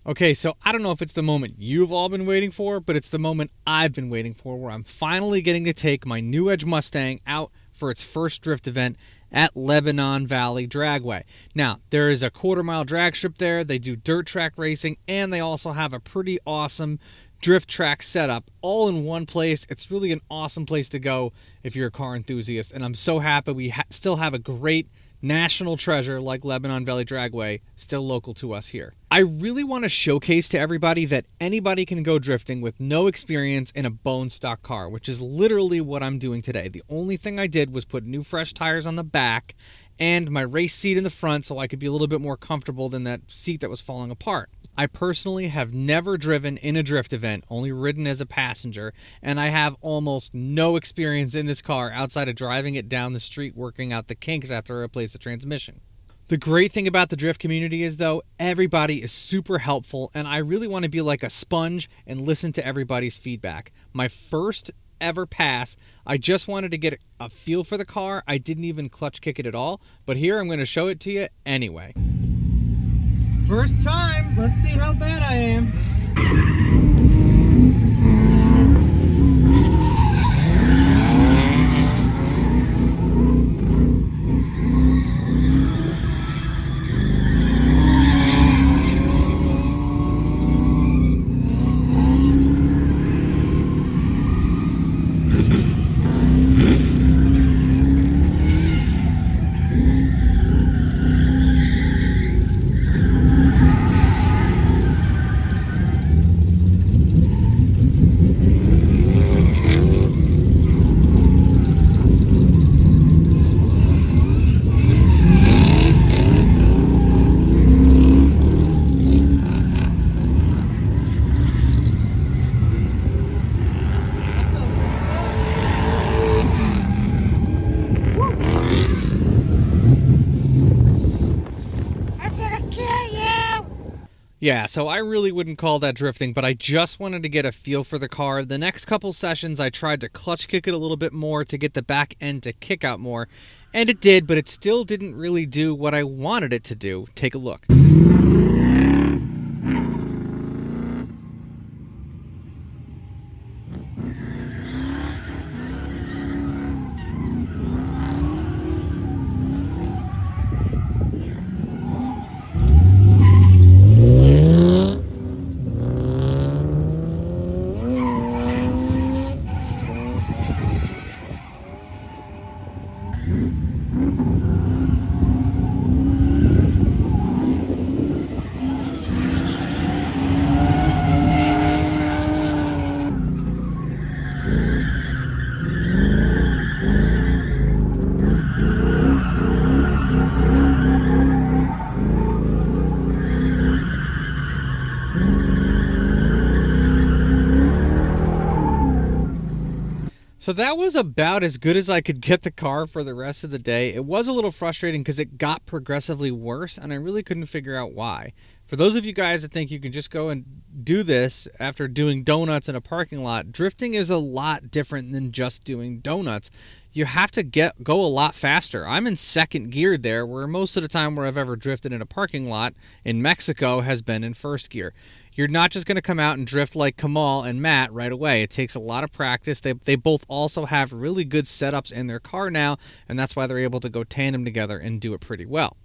Okay, so I don't know if it's the moment you've all been waiting for, but it's the moment I've been waiting for where I'm finally getting to take my New Edge Mustang out for its first drift event at Lebanon Valley Dragway. Now, there is a quarter-mile drag strip there, they do dirt track racing, and they also have a pretty awesome drift track setup all in one place. It's really an awesome place to go if you're a car enthusiast, and I'm so happy we still have a great national treasure like Lebanon Valley Dragway still local to us here. I really want to showcase to everybody that anybody can go drifting with no experience in a bone stock car, which is literally what I'm doing today. The only thing I did was put new fresh tires on the back and my race seat in the front so I could be a little bit more comfortable than that seat that was falling apart. I personally have never driven in a drift event, only ridden as a passenger, and I have almost no experience in this car outside of driving it down the street working out the kinks after I replace the transmission. The great thing about the drift community is, though, everybody is super helpful, and I really want to be like a sponge and listen to everybody's feedback. My first ever pass, I just wanted to get a feel for the car. I didn't even clutch kick it at all, but here I'm going to show it to you anyway. First time, let's see how bad I am. Yeah, so I really wouldn't call that drifting, but I just wanted to get a feel for the car. The next couple sessions, I tried to clutch kick it a little bit more to get the back end to kick out more, and it did, but it still didn't really do what I wanted it to do. Take a look. So that was about as good as I could get the car for the rest of the day. It was a little frustrating because it got progressively worse, and I really couldn't figure out why. For those of you guys that think you can just go and do this after doing donuts in a parking lot, drifting is a lot different than just doing donuts. You have to go a lot faster. I'm in second gear there, where most of the time where I've ever drifted in a parking lot in Mexico has been in first gear. You're not just going to come out and drift like Kamal and Matt right away. It takes a lot of practice. They both also have really good setups in their car now, and that's why they're able to go tandem together and do it pretty well.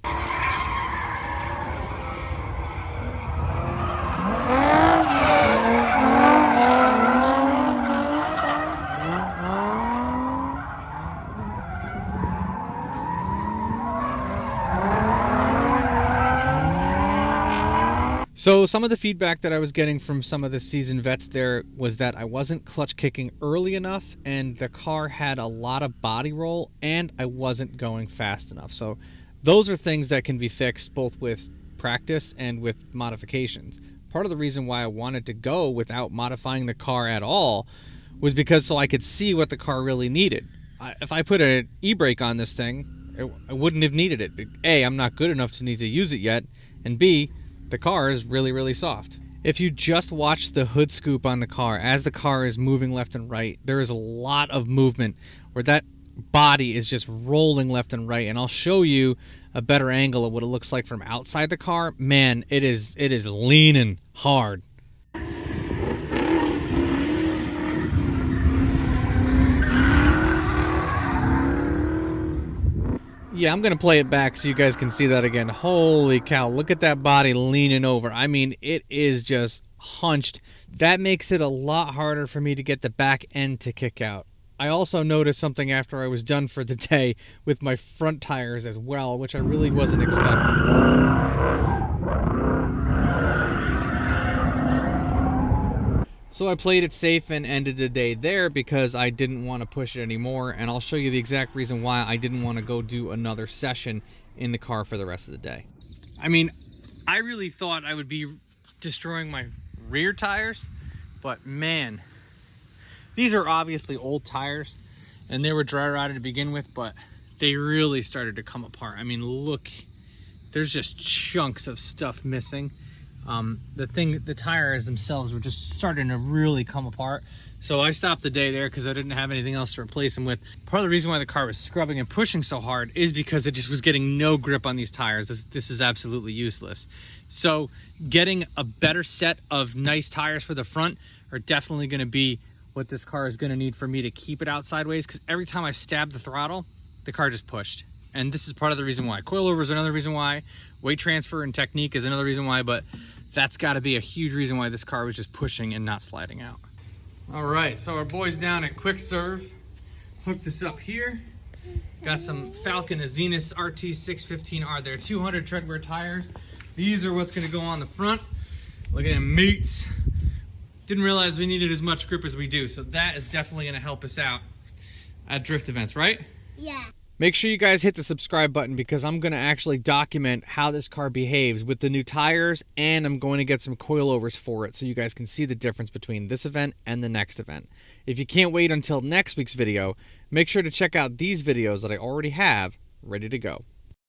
So some of the feedback that I was getting from some of the seasoned vets there was that I wasn't clutch kicking early enough, and the car had a lot of body roll, and I wasn't going fast enough. So those are things that can be fixed both with practice and with modifications. Part of the reason why I wanted to go without modifying the car at all was because so I could see what the car really needed. If I put an e-brake on this thing, I wouldn't have needed it. A, I'm not good enough to need to use it yet, and B, the car is really, really soft. If you just watch the hood scoop on the car as the car is moving left and right, there is a lot of movement where that body is just rolling left and right, and I'll show you a better angle of what it looks like from outside the car. Man, it is leaning hard. Yeah, I'm going to play it back so you guys can see that again. Holy cow, look at that body leaning over. I mean, it is just hunched. That makes it a lot harder for me to get the back end to kick out. I also noticed something after I was done for the day with my front tires as well, which I really wasn't expecting. So I played it safe and ended the day there because I didn't want to push it anymore, and I'll show you the exact reason why I didn't want to go do another session in the car for the rest of the day. I mean, I really thought I would be destroying my rear tires, but man, these are obviously old tires, and they were dry rotted to begin with, but they really started to come apart. I mean, look, there's just chunks of stuff missing. The tires themselves were just starting to really come apart. So I stopped the day there because I didn't have anything else to replace them with. Part of the reason why the car was scrubbing and pushing so hard is because it just was getting no grip on these tires. This is absolutely useless. So getting a better set of nice tires for the front are definitely going to be what this car is going to need for me to keep it out sideways, because every time I stabbed the throttle, the car just pushed. And this is part of the reason why. Coilover is another reason why. Weight transfer and technique is another reason why, but that's got to be a huge reason why this car was just pushing and not sliding out. All right, so our boys down at Quick Serve hooked us up here. Got some Falcon Azenis RT615R. They're 200 treadwear tires. These are what's going to go on the front. Look at them meats. Didn't realize we needed as much grip as we do, so that is definitely going to help us out at drift events, right? Yeah. Make sure you guys hit the subscribe button because I'm going to actually document how this car behaves with the new tires, and I'm going to get some coilovers for it so you guys can see the difference between this event and the next event. If you can't wait until next week's video, make sure to check out these videos that I already have ready to go.